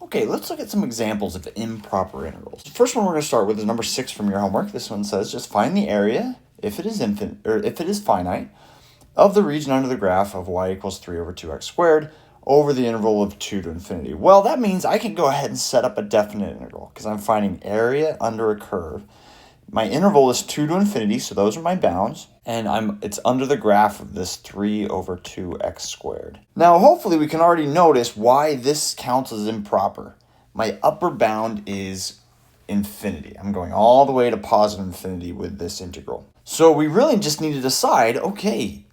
Okay, let's look at some examples of improper integrals. The first one we're going to start with is number 6 from your homework. This one says just find the area, if it is infinite, or if it is finite, of the region under the graph of y equals 3 over 2x squared over the interval of 2 to infinity. Well, that means I can go ahead and set up a definite integral because I'm finding area under a curve. My interval is 2 to infinity, so those are my bounds, and it's under the graph of this 3 over 2x squared. Now, hopefully we can already notice why this counts as improper. My upper bound is infinity. I'm going all the way to positive infinity with this integral. So we really just need to decide, okay,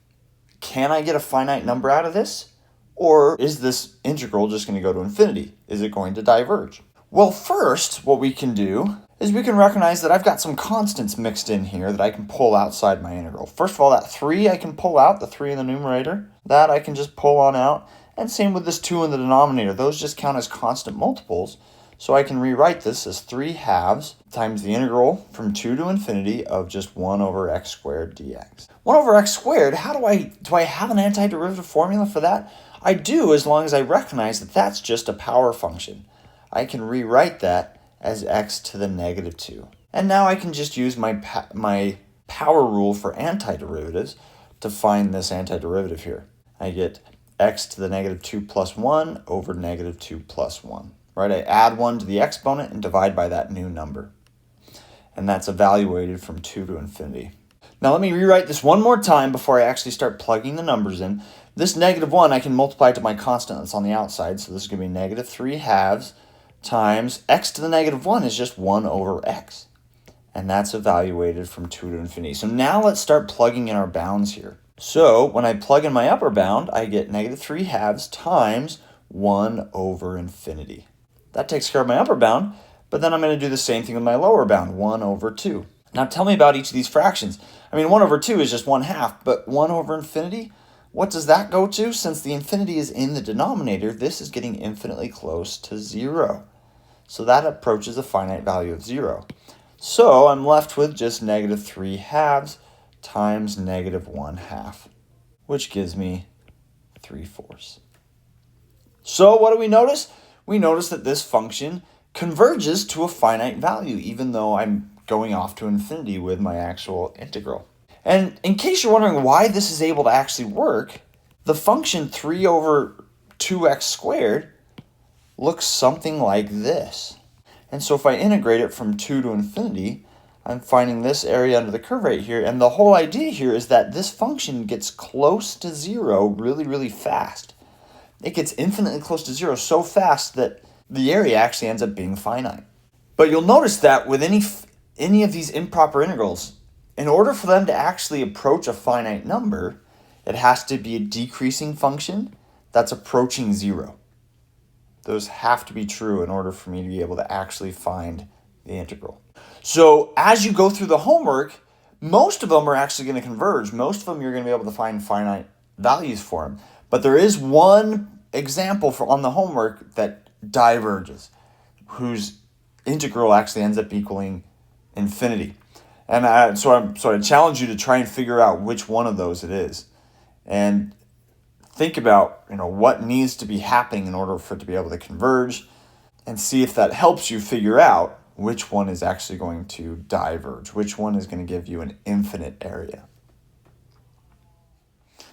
can I get a finite number out of this? Or is this integral just going to go to infinity? Is it going to diverge? Well, first, what we can do is we can recognize that I've got some constants mixed in here that I can pull outside my integral. First of all, that 3 I can pull out, the 3 in the numerator. That I can just pull on out. And same with this 2 in the denominator. Those just count as constant multiples. So I can rewrite this as 3 halves times the integral from 2 to infinity of just 1 over x squared dx. 1 over x squared, do I have an antiderivative formula for that? I do, as long as I recognize that that's just a power function. I can rewrite that as x to the negative 2. And now I can just use my power rule for antiderivatives to find this antiderivative here. I get x to the negative 2 plus 1 over negative 2 plus 1. Right? I add 1 to the exponent and divide by that new number. And that's evaluated from 2 to infinity. Now let me rewrite this one more time before I actually start plugging the numbers in. This negative 1 I can multiply to my constant that's on the outside. So this is going to be negative 3 halves times x to the negative 1 is just 1 over x. And that's evaluated from 2 to infinity. So now let's start plugging in our bounds here. So when I plug in my upper bound, I get negative 3 halves times 1 over infinity. That takes care of my upper bound, but then I'm going to do the same thing with my lower bound, 1 over 2. Now tell me about each of these fractions. I mean, 1 over 2 is just 1/2, but 1 over infinity, what does that go to? Since the infinity is in the denominator, this is getting infinitely close to 0. So that approaches a finite value of 0. So I'm left with just negative 3 halves times negative 1/2, which gives me 3/4. So what do we notice? We notice that this function converges to a finite value, even though I'm going off to infinity with my actual integral. And in case you're wondering why this is able to actually work, the function 3 over 2x squared looks something like this. And so if I integrate it from 2 to infinity, I'm finding this area under the curve right here. And the whole idea here is that this function gets close to 0 really, really fast. It gets infinitely close to 0 so fast that the area actually ends up being finite. But you'll notice that with any of these improper integrals, in order for them to actually approach a finite number, it has to be a decreasing function that's approaching 0. Those have to be true in order for me to be able to actually find the integral. So as you go through the homework, most of them are actually going to converge. Most of them you're going to be able to find finite values for them. But there is one example on the homework that diverges, whose integral actually ends up equaling infinity. And so I challenge you to try and figure out which one of those it is. And think about, what needs to be happening in order for it to be able to converge, and see if that helps you figure out which one is actually going to diverge, which one is going to give you an infinite area.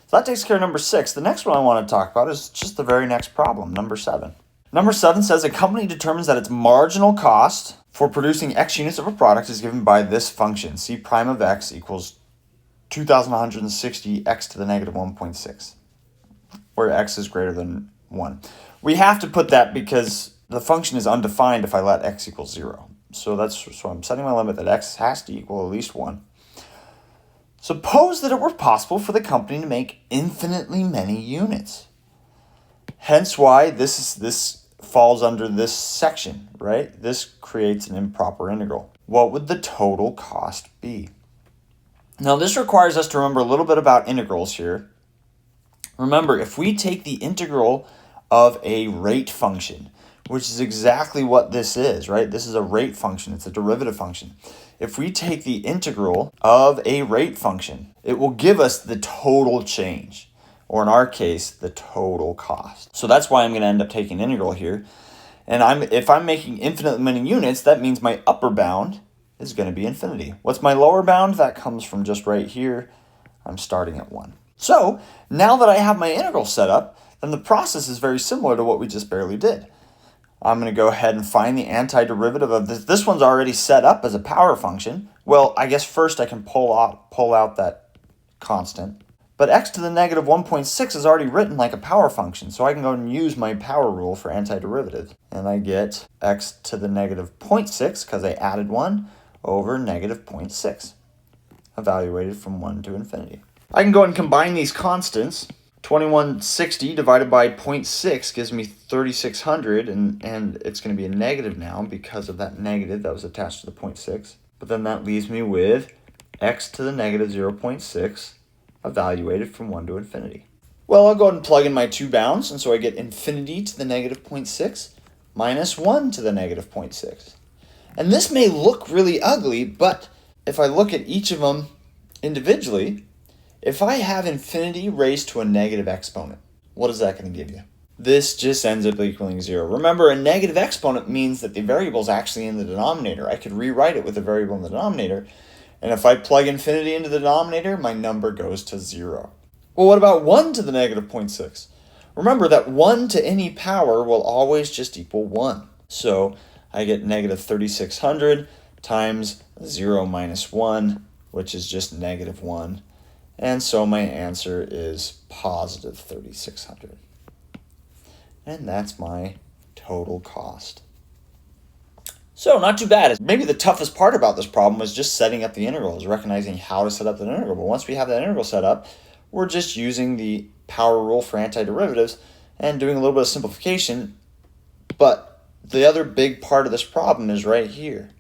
So that takes care of number 6. The next one I want to talk about is just the very next problem, number 7. Number 7 says a company determines that its marginal cost for producing X units of a product is given by this function, C prime of X equals 2,160 X to the negative 1.6, where X is greater than 1. We have to put that because the function is undefined if I let X equal 0. So I'm setting my limit that X has to equal at least 1. Suppose that it were possible for the company to make infinitely many units. Hence why this falls under this section, right? This creates an improper integral. What would the total cost be? Now this requires us to remember a little bit about integrals here. Remember, if we take the integral of a rate function, which is exactly what this is, right? This is a rate function. It's a derivative function. If we take the integral of a rate function, it will give us the total change, or in our case, the total cost. So that's why I'm going to end up taking integral here. And if I'm making infinitely many units, that means my upper bound is going to be infinity. What's my lower bound? That comes from just right here. I'm starting at 1. So now that I have my integral set up, then the process is very similar to what we just barely did. I'm going to go ahead and find the antiderivative of this. This one's already set up as a power function. Well, I guess first I can pull out that constant. But x to the negative 1.6 is already written like a power function, so I can go and use my power rule for antiderivative. And I get x to the negative 0.6, because I added 1, over negative 0.6, evaluated from 1 to infinity. I can go and combine these constants. 2160 divided by 0.6 gives me 3600, and it's going to be a negative now because of that negative that was attached to the 0.6. But then that leaves me with x to the negative 0.6 evaluated from 1 to infinity. Well, I'll go ahead and plug in my two bounds, and so I get infinity to the negative 0.6 minus 1 to the negative 0.6. And this may look really ugly, but if I look at each of them individually, if I have infinity raised to a negative exponent, what is that going to give you? This just ends up equaling 0. Remember, a negative exponent means that the variable is actually in the denominator. I could rewrite it with a variable in the denominator, and if I plug infinity into the denominator, my number goes to 0. Well, what about 1 to the negative 0.6? Remember that 1 to any power will always just equal 1. So I get negative 3600 times 0 minus 1, which is just negative 1. And so my answer is positive 3600. And that's my total cost. So not too bad. Maybe the toughest part about this problem was just setting up the integral, is recognizing how to set up the integral. But once we have that integral set up, we're just using the power rule for antiderivatives and doing a little bit of simplification. But the other big part of this problem is right here,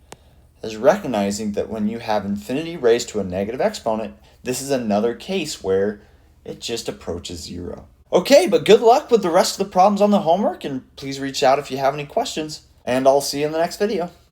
is recognizing that when you have infinity raised to a negative exponent, this is another case where it just approaches 0. Okay, but good luck with the rest of the problems on the homework, and please reach out if you have any questions, and I'll see you in the next video.